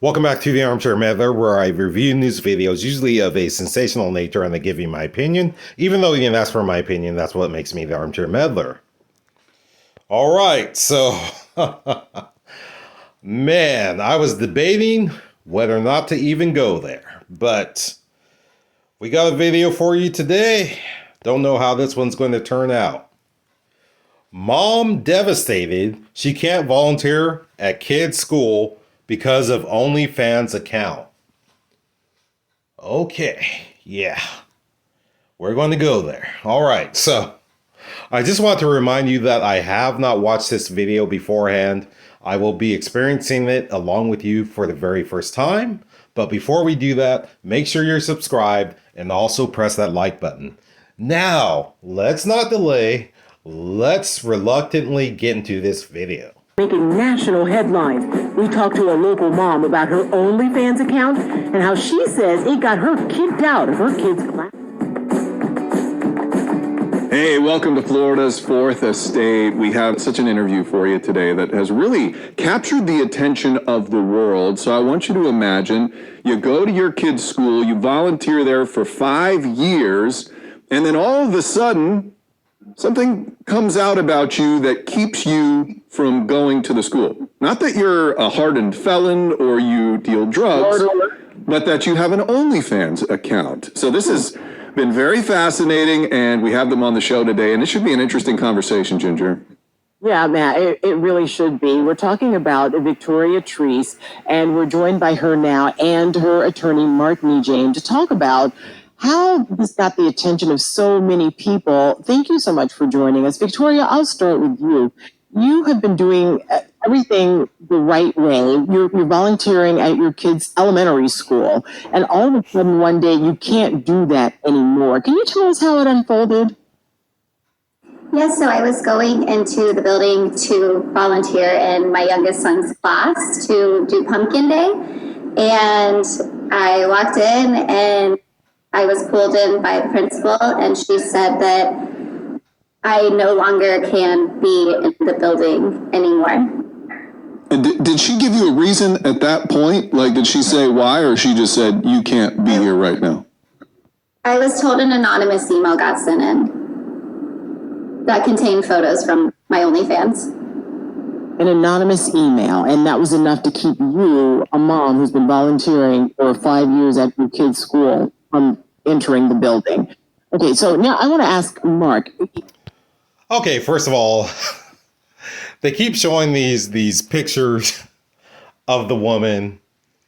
Welcome back to the Armchair Meddler, where I review news videos, usually of a sensational nature, and I give you my opinion. Even though you can ask for my opinion, that's what makes me the Armchair Meddler. All right, so, man, I was debating whether or not to even go there, but we got a video for you today. Don't know how this one's going to turn out. Mom devastated she can't volunteer at kids' school because of OnlyFans account. Okay, yeah, we're going to go there. All right, so I just want to remind you that I have not watched this video beforehand. I will be experiencing it along with you for the very first time. But before we do that, make sure you're subscribed and also press that like button. Now, let's not delay. Let's reluctantly get into this video. Making national headlines. We talked to a local mom about her OnlyFans account and how she says it got her kicked out of her kids' class. Hey, welcome to Florida's Fourth Estate. We have such an interview for you today that has really captured the attention of the world. So I want you to imagine you go to your kid's school, you volunteer there for 5 years, and then all of a sudden, something comes out about you that keeps you from going to the school. Not that you're a hardened felon or you deal drugs, but that you have an OnlyFans account. So this has been very fascinating, and we have them on the show today, and it should be an interesting conversation, Ginger. Yeah, Matt, it really should be. We're talking about Victoria Treese, and we're joined by her now and her attorney, Mark Nejane, to talk about how this got the attention of so many people. Thank you so much for joining us. Victoria, I'll start with you. You have been doing everything the right way. You're volunteering at your kids' elementary school, and all of a sudden one day you can't do that anymore. Can you tell us how it unfolded? Yes, so I was going into the building to volunteer in my youngest son's class to do pumpkin day, and I walked in and I was pulled in by the principal, and she said that I no longer can be in the building anymore. And did she give you a reason at that point? Like, did she say why, or she just said, you can't be here right now? I was told an anonymous email got sent in that contained photos from my OnlyFans. An anonymous email, and that was enough to keep you, a mom who's been volunteering for 5 years at your kid's school, from entering the building. Okay, so now I want to ask Mark. Okay, first of all, they keep showing these pictures of the woman,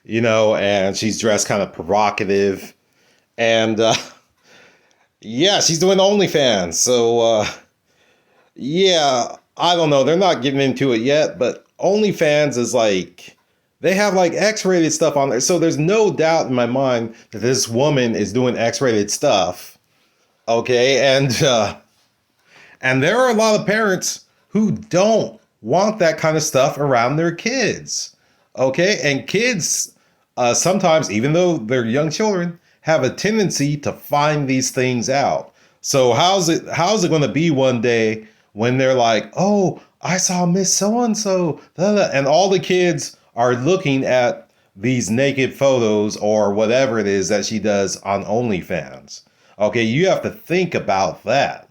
you know, and she's dressed kind of provocative. And yeah, she's doing OnlyFans. So yeah, I don't know. They're not getting into it yet, but OnlyFans is like, they have like X-rated stuff on there. So there's no doubt in my mind that this woman is doing X-rated stuff. Okay. And there are a lot of parents who don't want that kind of stuff around their kids. Okay. And kids, sometimes, even though they're young children, have a tendency to find these things out. So how's it going to be one day when they're like, oh, I saw Miss So-and-so, and all the kids are looking at these naked photos or whatever it is that she does on OnlyFans. Okay, you have to think about that.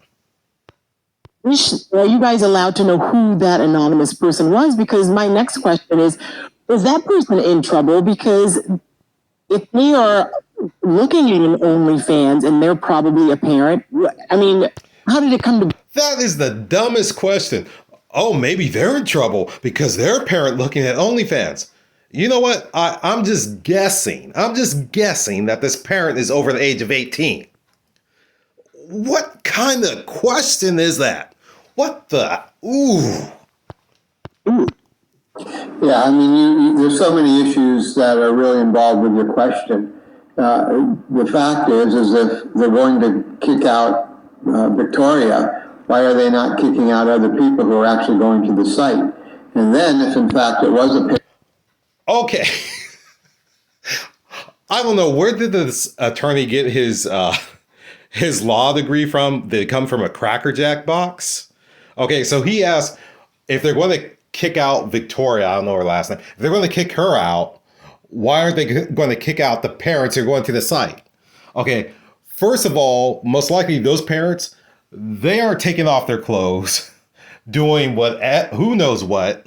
Are you guys allowed to know who that anonymous person was? Because my next question is that person in trouble? Because if they are looking at an OnlyFans and they're probably a parent, I mean, how did it come to? That is the dumbest question. Oh, maybe they're in trouble because they're a parent looking at OnlyFans. You know what? I'm just guessing. I'm just guessing that this parent is over the age of 18. What kind of question is that? What the? Ooh. Yeah, I mean, there's so many issues that are really involved with your question. The fact is if they're going to kick out Victoria, why are they not kicking out other people who are actually going to the site? And then, if in fact it was a... Okay. I don't know, where did this attorney get his law degree from? Did it come from a Cracker Jack box? Okay, so he asked if they're going to kick out Victoria, I don't know her last name, if they're going to kick her out, why aren't they going to kick out the parents who are going to the site? Okay, first of all, most likely those parents, they are taking off their clothes, doing who knows what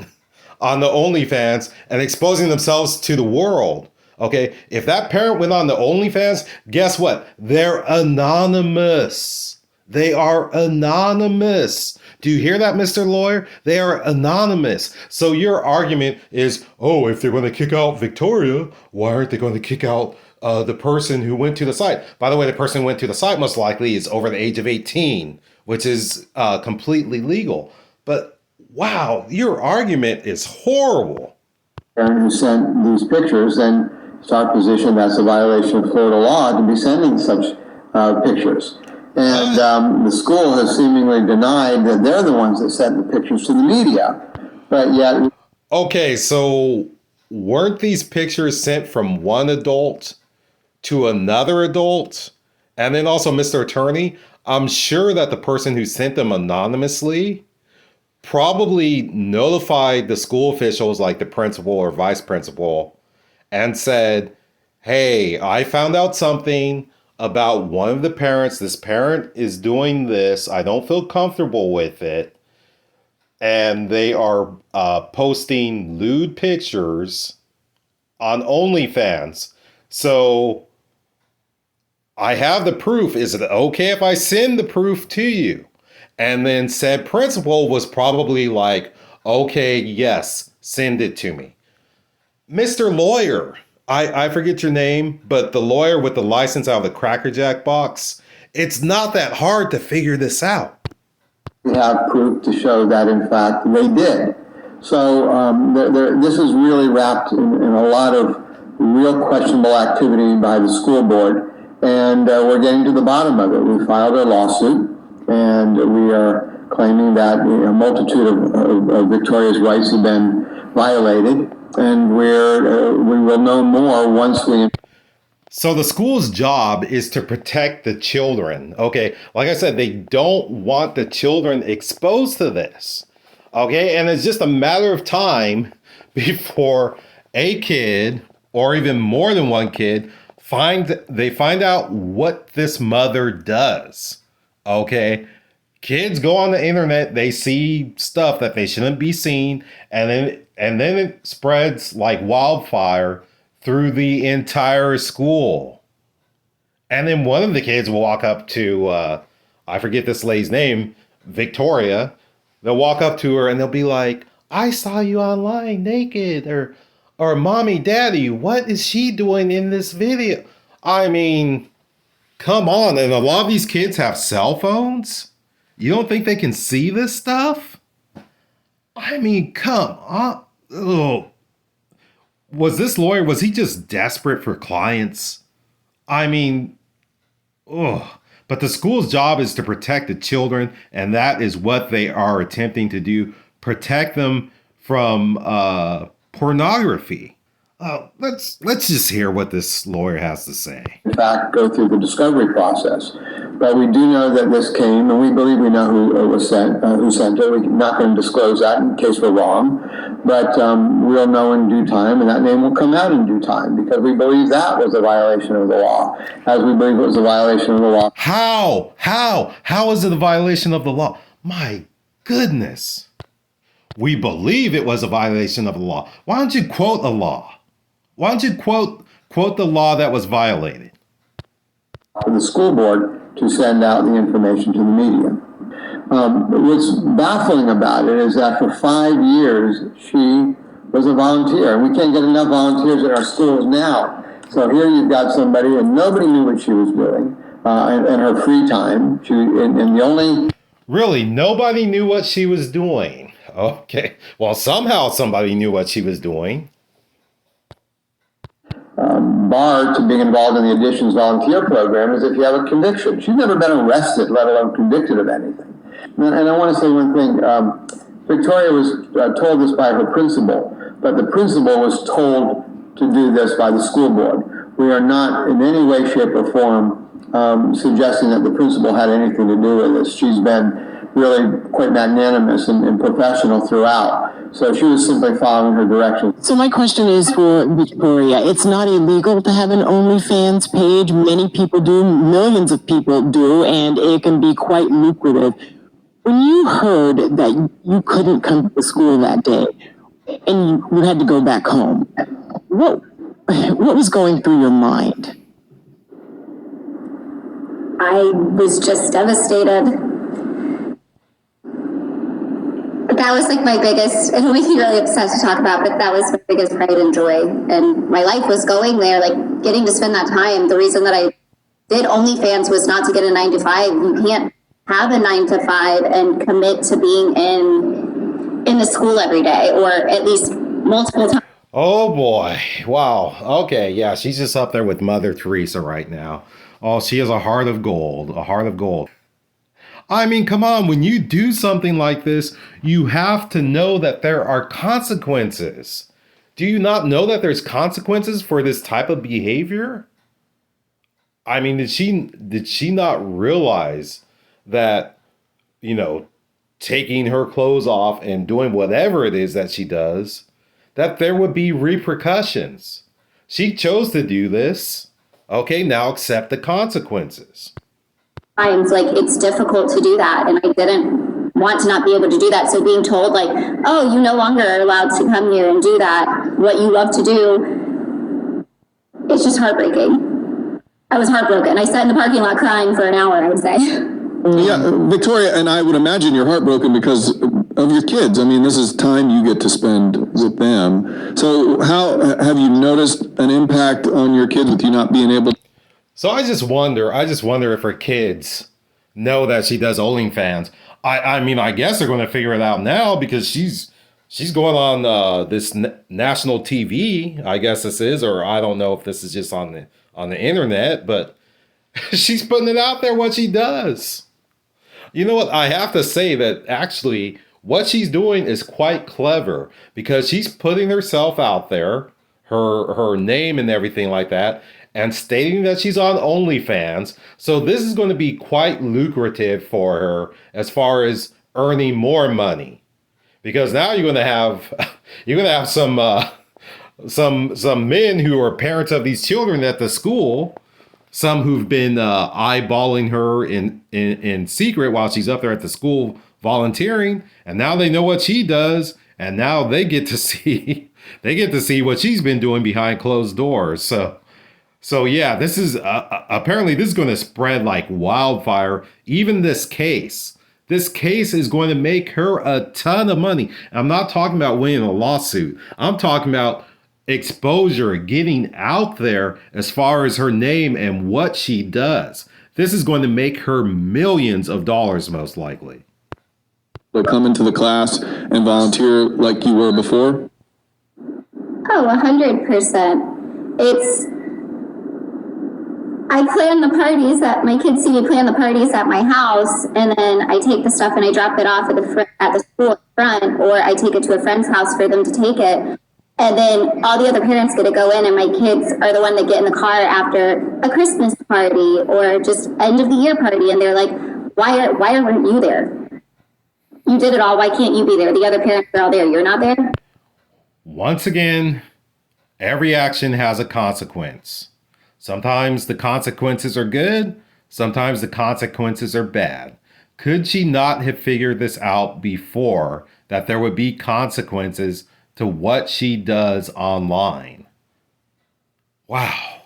on the OnlyFans and exposing themselves to the world. Okay, if that parent went on the OnlyFans, guess what? They're anonymous. They are anonymous. Do you hear that, Mr. Lawyer? They are anonymous. So your argument is, oh, if they're going to kick out Victoria, why aren't they going to kick out the person who went to the site? By the way, the person who went to the site most likely is over the age of 18, which is completely legal. But wow, your argument is horrible. Parent who sent these pictures, then it's our position that's a violation of Florida law to be sending such pictures. And the school has seemingly denied that they're the ones that sent the pictures to the media, but yet. Okay, so weren't these pictures sent from one adult to another adult? And then also, Mr. Attorney, I'm sure that the person who sent them anonymously probably notified the school officials like the principal or vice principal and said, hey, I found out something about one of the parents. This parent is doing this. I don't feel comfortable with it. And they are posting lewd pictures on OnlyFans. So I have the proof. Is it okay if I send the proof to you? And then said principal was probably like, okay, yes, send it to me. Mr. Lawyer, I forget your name, but the lawyer with the license out of the Cracker Jack box, it's not that hard to figure this out. We have proof to show that, in fact, they did. So this is really wrapped in a lot of real questionable activity by the school board, and we're getting to the bottom of it. We filed a lawsuit, and we are claiming that a multitude of Victoria's rights have been violated, and we will know more once we. So the school's job is to protect the children. Okay, like I said, they don't want the children exposed to this. Okay, and it's just a matter of time before a kid, or even more than one kid, find out what this mother does. Okay, kids go on the internet, they see stuff that they shouldn't be seeing, and then it spreads like wildfire through the entire school. And then one of the kids will walk up to, I forget this lady's name, Victoria. They'll walk up to her and they'll be like, I saw you online naked, or mommy, daddy, what is she doing in this video? I mean, come on. And a lot of these kids have cell phones. You don't think they can see this stuff? I mean, come on. Ugh. Was this lawyer, was he just desperate for clients? I mean, ugh. But the school's job is to protect the children, and that is what they are attempting to do. Protect them from pornography. Let's just hear what this lawyer has to say. In fact, go through the discovery process. But we do know that this came, and we believe we know who sent it. We're not going to disclose that in case we're wrong. But we'll know in due time, and that name will come out in due time, because we believe that was a violation of the law, as we believe it was a violation of the law. How is it a violation of the law? My goodness. We believe it was a violation of the law. Why don't you quote a law? Why don't you quote the law that was violated? For the school board to send out the information to the media. What's baffling about it is that for 5 years, she was a volunteer. And we can't get enough volunteers in our schools now. So here you've got somebody, and nobody knew what she was doing in her free time. And the only... Really, nobody knew what she was doing. Okay, well, somehow somebody knew what she was doing. Bar to being involved in the Additions volunteer program is if you have a conviction. She's never been arrested, let alone convicted of anything. And I want to say one thing. Victoria was told this by her principal, but the principal was told to do this by the school board. We are not in any way, shape, or form suggesting that the principal had anything to do with this. She's been really quite magnanimous and professional throughout. So she was simply following her directions. So my question is for Victoria. It's not illegal to have an OnlyFans page. Many people do, millions of people do, and it can be quite lucrative. When you heard that you couldn't come to school that day and you had to go back home, what was going through your mind? I was just devastated. That was like my biggest, it'll make me really upset to talk about, but that was my biggest pride and joy. And my life was going there, like getting to spend that time. The reason that I did OnlyFans was not to get a 9-to-5. You can't have a 9-to-5 and commit to being in the school every day, or at least multiple times. Oh boy. Wow. Okay. Yeah. She's just up there with Mother Teresa right now. Oh, she has a heart of gold, a heart of gold. I mean, come on, when you do something like this, you have to know that there are consequences. Do you not know that there's consequences for this type of behavior? I mean, did she not realize that, taking her clothes off and doing whatever it is that she does, that there would be repercussions? She chose to do this. Okay, now accept the consequences. Times, like, it's difficult to do that, and I didn't want to not be able to do that. So being told, like, oh, you no longer are allowed to come here and do that, what you love to do, it's just heartbreaking. I was heartbroken. I sat in the parking lot crying for an hour, I would say. Yeah, Victoria, and I would imagine you're heartbroken because of your kids. I mean, this is time you get to spend with them. So how have you noticed an impact on your kids with you not being able to? So I just wonder if her kids know that she does OnlyFans. I mean, I guess they're going to figure it out now because she's going on this national TV, I guess this is, or I don't know if this is just on the internet, but she's putting it out there what she does. You know what? I have to say that actually what she's doing is quite clever because she's putting herself out there, her name and everything like that, and stating that she's on OnlyFans. So this is going to be quite lucrative for her as far as earning more money, because now you're going to have some men who are parents of these children at the school, some who've been eyeballing her in secret while she's up there at the school volunteering, and now they know what she does, and now they get to see what she's been doing behind closed doors. So yeah, this is apparently this is going to spread like wildfire. Even this case is going to make her a ton of money. I'm not talking about winning a lawsuit. I'm talking about exposure, getting out there as far as her name and what she does. This is going to make her millions of dollars, most likely. Come into the class and volunteer like you were before? Oh, 100%. I plan the parties that my kids see me plan the parties at my house, and then I take the stuff and I drop it off at the school front, or I take it to a friend's house for them to take it. And then all the other parents get to go in, and my kids are the one that get in the car after a Christmas party or just end of the year party, and they're like, why aren't you there? You did it all. Why can't you be there? The other parents are all there. You're not there? Once again, every action has a consequence. Sometimes the consequences are good. Sometimes the consequences are bad. Could she not have figured this out before, that there would be consequences to what she does online? Wow.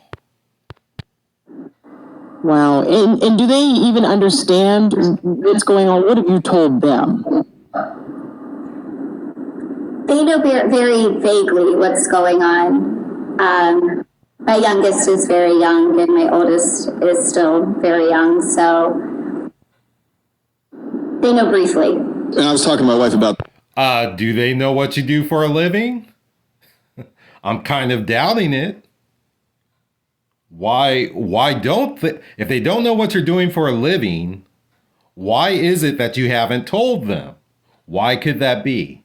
Wow. And do they even understand what's going on? What have you told them? They know very vaguely what's going on. My youngest is very young, and my oldest is still very young, so they know briefly. And I was talking to my wife about... Do they know what you do for a living? I'm kind of doubting it. Why don't they, if they don't know what you're doing for a living, why is it that you haven't told them? Why could that be?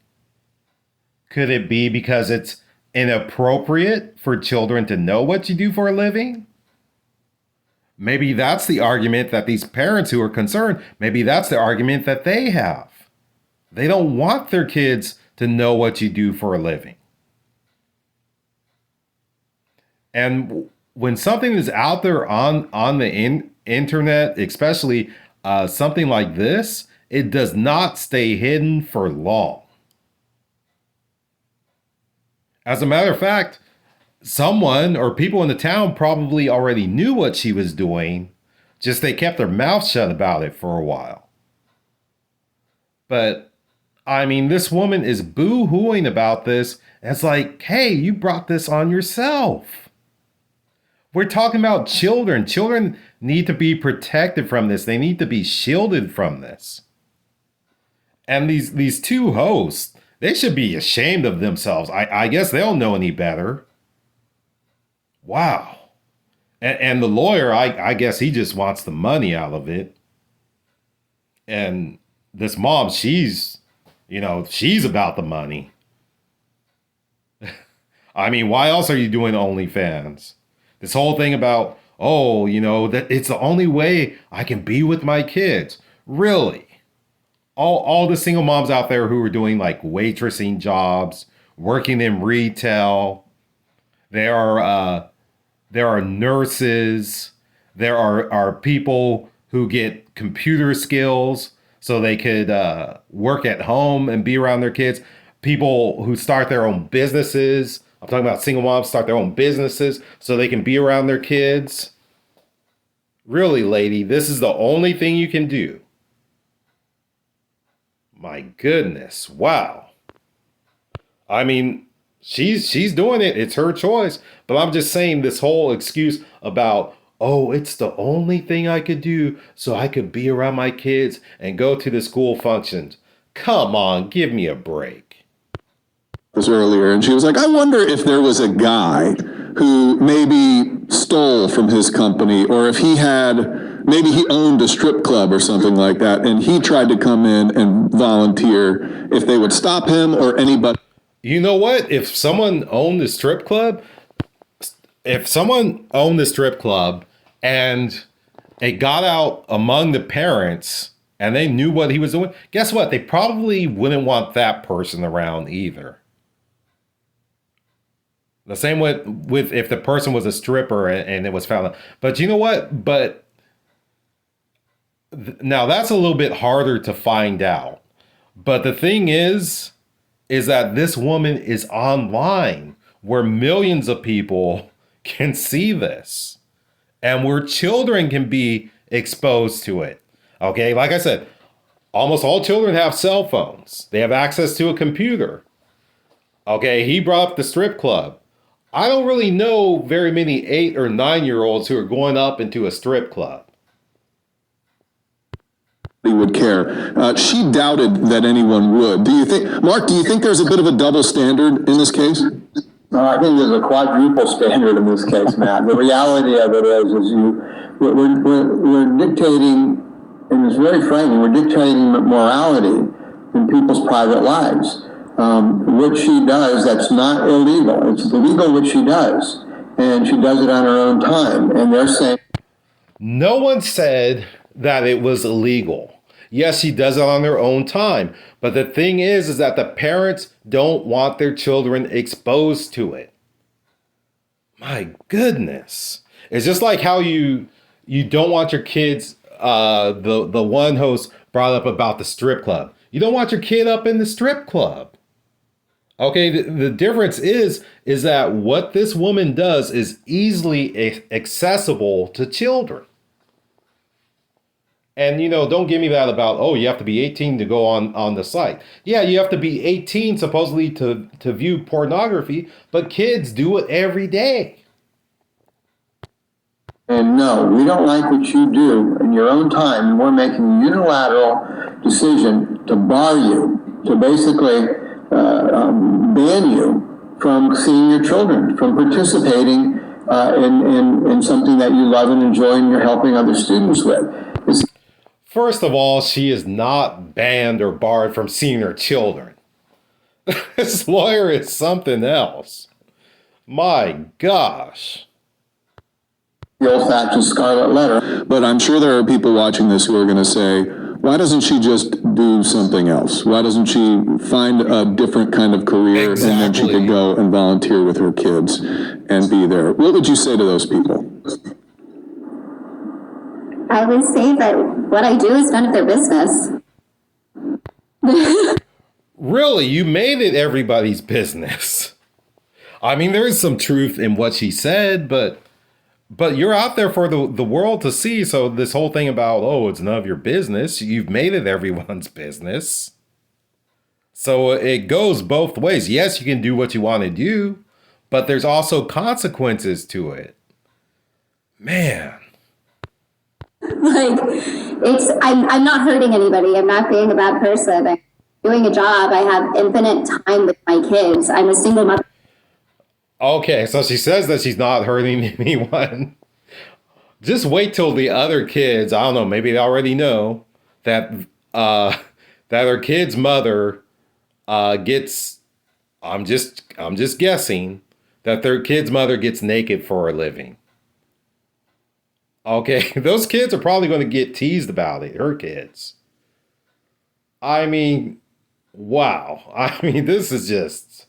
Could it be because it's inappropriate for children to know what you do for a living? Maybe that's the argument that these parents who are concerned, maybe that's the argument that they have. They don't want their kids to know what you do for a living. And when something is out there on the internet, especially something like this, it does not stay hidden for long. As a matter of fact, someone or people in the town probably already knew what she was doing, just they kept their mouth shut about it for a while. But I mean, this woman is boo-hooing about this. And it's like, hey, you brought this on yourself. We're talking about children. Children need to be protected from this. They need to be shielded from this. And these two hosts, they should be ashamed of themselves. I guess they don't know any better. Wow. And the lawyer, I guess he just wants the money out of it. And this mom, she's about the money. I mean, why else are you doing OnlyFans? This whole thing about, that it's the only way I can be with my kids. Really? All the single moms out there who are doing like waitressing jobs, working in retail, there are nurses, there are people who get computer skills so they could work at home and be around their kids. People who start their own businesses. I'm talking about single moms start their own businesses so they can be around their kids. Really, lady, this is the only thing you can do. My goodness, wow. I mean, she's doing it. It's her choice. But I'm just saying this whole excuse about, it's the only thing I could do so I could be around my kids and go to the school functions. Come on, give me a break. This earlier, and she was like, I wonder if there was a guy who maybe stole from his company, or if maybe he owned a strip club or something like that, and he tried to come in and volunteer, if they would stop him or anybody. You know what? If someone owned the strip club and it got out among the parents and they knew what he was doing, guess what? They probably wouldn't want that person around either. The same with if the person was a stripper and it was found out. But you know what? Now that's a little bit harder to find out. But the thing is that this woman is online where millions of people can see this and where children can be exposed to it. Okay, like I said, almost all children have cell phones. They have access to a computer. Okay, he brought up the strip club. I don't really know very many 8 or 9-year-olds who are going up into a strip club. Would care. She doubted that anyone would. Mark, do you think there's a bit of a double standard in this case? I think there's a quadruple standard in this case, Matt. The reality of it is we're dictating, and it's very frightening, we're dictating morality in people's private lives. What she does, that's not illegal. It's illegal what she does. And she does it on her own time. And they're saying... No one said that it was illegal. Yes, she does it on their own time. But the thing is that the parents don't want their children exposed to it. My goodness. It's just like how you don't want your kids, the one host brought up about the strip club. You don't want your kid up in the strip club. Okay, the difference is that what this woman does is easily accessible to children. And, don't give me that about, you have to be 18 to go on the site. Yeah, you have to be 18 supposedly to view pornography, but kids do it every day. And no, we don't like what you do in your own time. And we're making a unilateral decision to bar you, to basically ban you from seeing your children, from participating in something that you love and enjoy and you're helping other students with. First of all, she is not banned or barred from seeing her children. This lawyer is something else. My gosh. The old-fashioned scarlet letter. But I'm sure there are people watching this who are going to say, why doesn't she just do something else? Why doesn't she find a different kind of career and then she could go and volunteer with her kids and be there? What would you say to those people? I would say that what I do is none of their business. Really, you made it everybody's business. I mean, there is some truth in what she said, but you're out there for the world to see. So this whole thing about, oh, it's none of your business, you've made it everyone's business. So it goes both ways. Yes, you can do what you want to do, but there's also consequences to it. Man. Like, I'm not hurting anybody. I'm not being a bad person. I'm doing a job. I have infinite time with my kids. I'm a single mother. Okay, so she says that she's not hurting anyone. Just wait till the other kids, I don't know, maybe they already know that that her kid's mother gets, I'm just guessing that their kid's mother gets naked for a living. Okay, those kids are probably going to get teased about it, her kids. I mean, wow. I mean, this is just,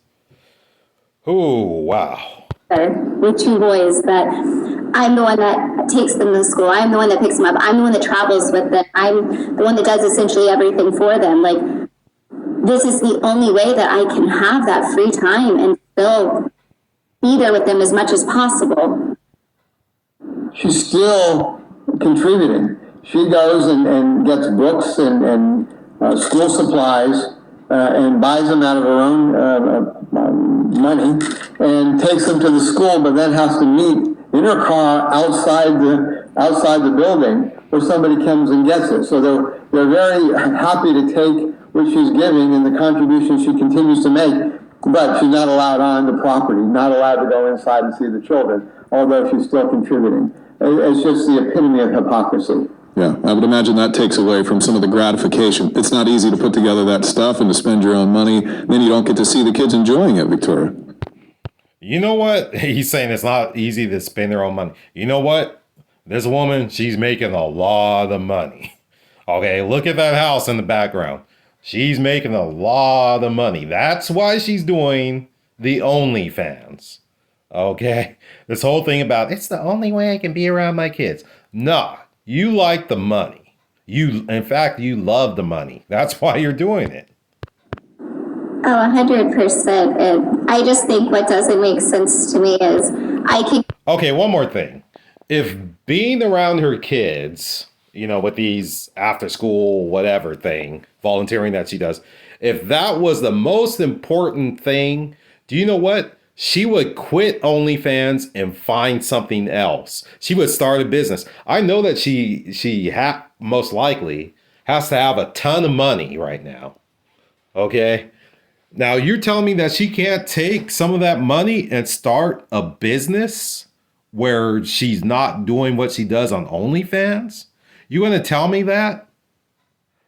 oh, wow. With two boys that I'm the one that takes them to school. I'm the one that picks them up. I'm the one that travels with them. I'm the one that does essentially everything for them. Like, this is the only way that I can have that free time and still be there with them as much as possible. She's still contributing. She goes and gets books and school supplies and buys them out of her own money and takes them to the school, but then has to meet in her car outside the building where somebody comes and gets it. So they're very happy to take what she's giving and the contribution she continues to make, but she's not allowed on the property, not allowed to go inside and see the children, although she's still contributing. It's just the epitome of hypocrisy. Yeah, I would imagine that takes away from some of the gratification. It's not easy to put together that stuff and to spend your own money. Then you don't get to see the kids enjoying it, Victoria. You know what? He's saying it's not easy to spend their own money. You know what? This woman, she's making a lot of money. Okay, look at that house in the background. She's making a lot of money. That's why she's doing the OnlyFans. Okay? This whole thing about, it's the only way I can be around my kids. Nah. You like the money. In fact, you love the money. That's why you're doing it. Oh, 100%. And I just think what doesn't make sense to me is Okay, one more thing. If being around her kids, with these after school, whatever thing, volunteering that she does, if that was the most important thing, do you know what? She would quit OnlyFans and find something else. She would start a business. I know that she most likely has to have a ton of money right now. Okay? Now, you're telling me that she can't take some of that money and start a business where she's not doing what she does on OnlyFans? You want to tell me that?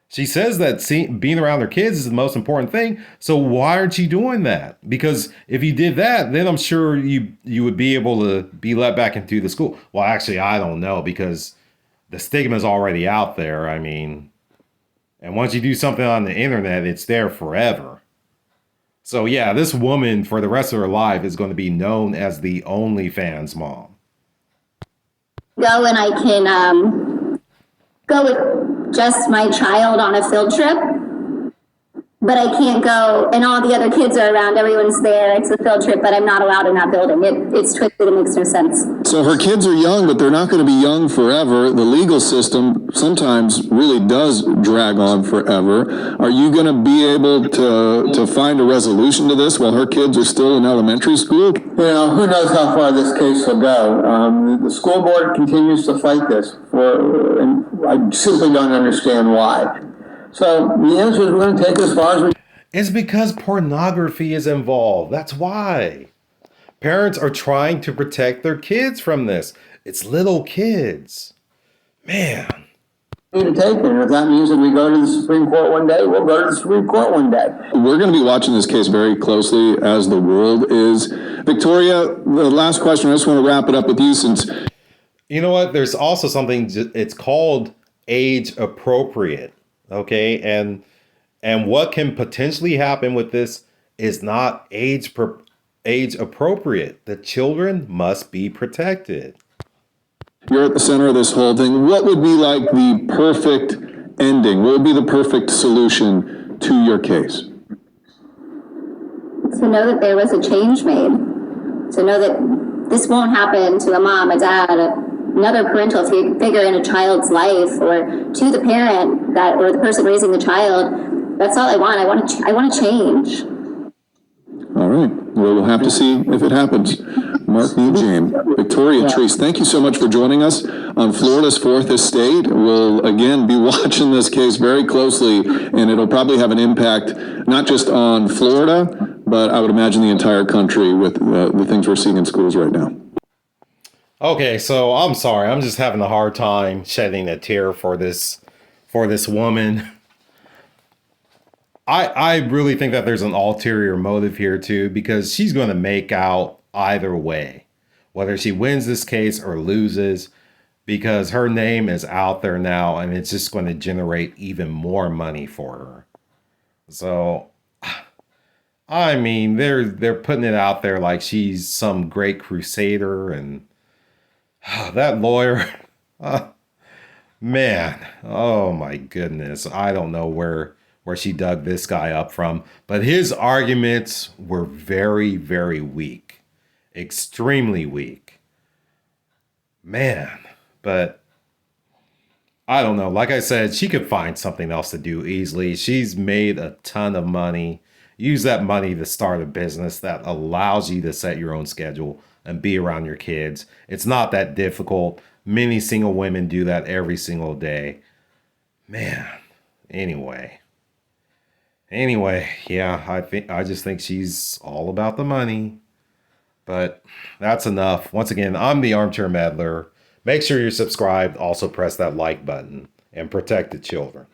She says that being around her kids is the most important thing. So why aren't you doing that? Because if you did that, then I'm sure you would be able to be let back into the school. Well, actually, I don't know, because the stigma is already out there. I mean, and once you do something on the internet, it's there forever. So yeah, this woman for the rest of her life is going to be known as the OnlyFans mom. go and I can go with just my child on a field trip, but I can't go, and all the other kids are around, everyone's there, it's a field trip, but I'm not allowed in that building. It's twisted, it makes no sense. So her kids are young, but they're not going to be young forever. The legal system sometimes really does drag on forever. Are you going to be able to find a resolution to this while her kids are still in elementary school? Who knows how far this case will go. The school board continues to fight this, and I simply don't understand why. So the answer is we're going to take it as far as we. It's because pornography is involved. That's why. Parents are trying to protect their kids from this. It's little kids. Man. To take it. And if that means that we go to the Supreme Court one day, we'll go to the Supreme Court one day. We're going to be watching this case very closely, as the world is. Victoria, the last question, I just want to wrap it up with you, since You know what? There's also something, it's called age appropriate. Okay. And what can potentially happen with this is not age appropriate. The children must be protected. You're at the center of this whole thing. What would be like the perfect ending? What would be the perfect solution to your case? To know that there was a change made, to know that this won't happen to a mom, a dad, another parental figure in a child's life, or to the parent that, or the person raising the child. That's all I want. I want to change. All right. Well, we'll have to see if it happens. Mark Nugent, Victoria Treese, thank you so much for joining us on Florida's Fourth Estate. We'll, again, be watching this case very closely, and it'll probably have an impact not just on Florida, but I would imagine the entire country with the things we're seeing in schools right now. Okay, so I'm sorry. I'm just having a hard time shedding a tear for this woman. I really think that there's an ulterior motive here too, because she's going to make out either way, whether she wins this case or loses, because her name is out there now and it's just going to generate even more money for her. So, I mean, they're putting it out there like she's some great crusader, and that lawyer, man, oh my goodness, I don't know where she dug this guy up from, but his arguments were very, very weak, extremely weak, man. But I don't know. Like I said, she could find something else to do easily. She's made a ton of money. Use that money to start a business that allows you to set your own schedule and be around your kids. It's not that difficult. Many single women do that every single day. Man, anyway, yeah, I just think she's all about the money. But that's enough. Once again, I'm the Armchair Meddler. Make sure you're subscribed. Also press that like button and protect the children.